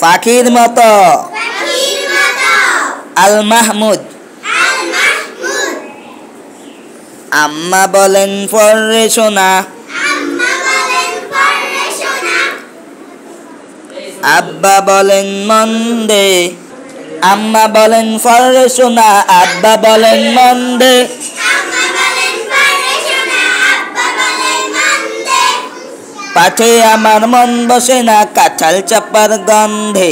পাখির মতো আল মাহমুদ আম্মা বলেন পরে শোনা আব্বা বলেন মন্দে আম্মা বলেন পরে শোনা আব্বা বলেন মন্দে পাঠে আমার মন বসে না কাঁঠাল চাপার গন্ধে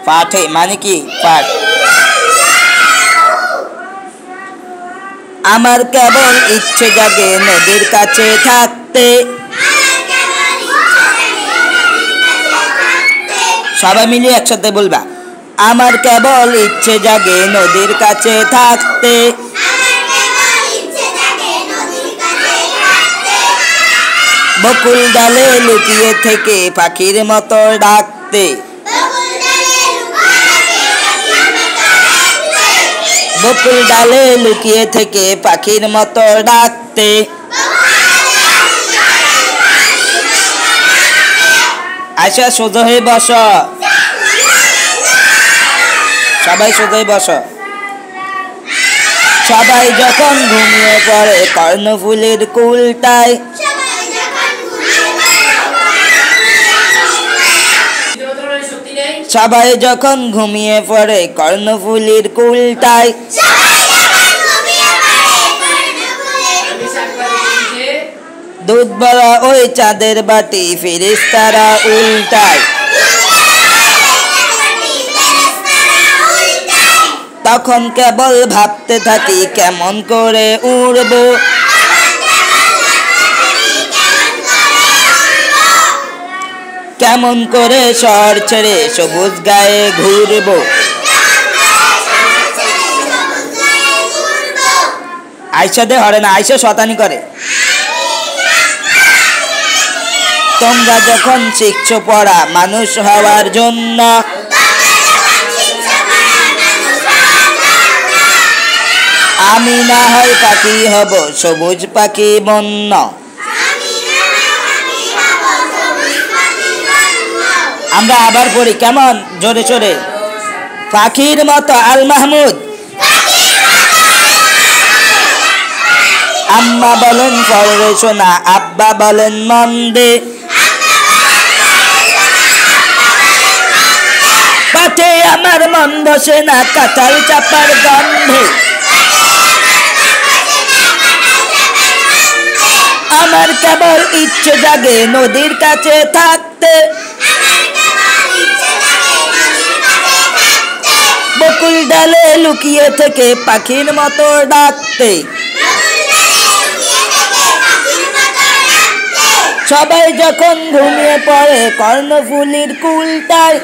পাঠে মানে কি পাঠ আমার কেবল ইচ্ছে জাগে নদীর কাছে থাকতে সবাই মিলে একসাথে বলবা আমার কেবল ইচ্ছে জাগে নদীর কাছে থাকতে বকুল ডালে লুকিয়ে থেকে পাখির মতো ডাকতে বকুল ডালে লুকিয়ে থেকে পাখির মতো ডাকতে আচ্ছা সোজা হয়ে বস সবাই সোজা হয়ে বস সবাই যখন ঘুমিয়ে পড়ে কর্ণফুলের কুলটায় সবাই যখন ঘুমিয়ে পড়ে কর্ণফুলের কুলটায় দুধ ভরা ওই চাঁদের বাটি ফেরেশতারা উল্টায় তখন কেবল ভাবতে থাকি কেমন করে উড়বো কেমন করে শহর ছেড়ে সবুজ গায়ে ঘুরবো আয়সা দে হরে না আয়সা শতানি করে তোমরা যখন শিখছো পড়া মানুষ হওয়ার জন্য আমি না হয় পাখি হব সবুজ পাখি বন্য আমরা আবার পড়ি কেমন জোরে জোরে পাখির মতো আল মাহমুদ আম্মা বলেন পরে শোনা আব্বা বলেন মন্দে পাঠে আমার মন বসে না কাঁঠাল চাপার গন্ধে আমার কেবল ইচ্ছে জাগে নদীর কাছে থাকতে বকুল ডালে লুকিয়ে থেকে পাখির মতো ডাকতে সবাই যখন ঘুমিয়ে পড়ে কর্ণফুলের কুলটায়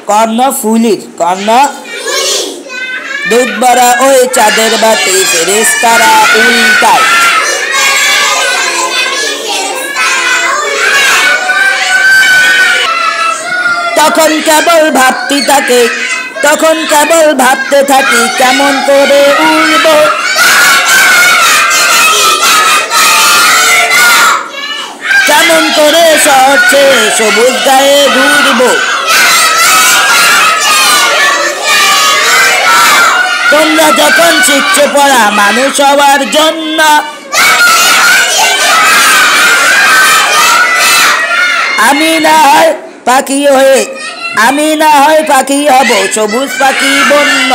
কর্ণফুলের কর্ণ দুধ ভরা ওই চাঁদের বাটি ফেরেশতারা উল্টায় তখন কেবল ভাবতে থাকি কেমন করে উড়বো কেমন করে শহর ছেড়ে সবুজ গায়ে ঘুরবো তোমরা যখন শিখছো পড়া মানুষ হওয়ার জন্য আমি না হয় পাখি হব সবুজ পাখি বন্য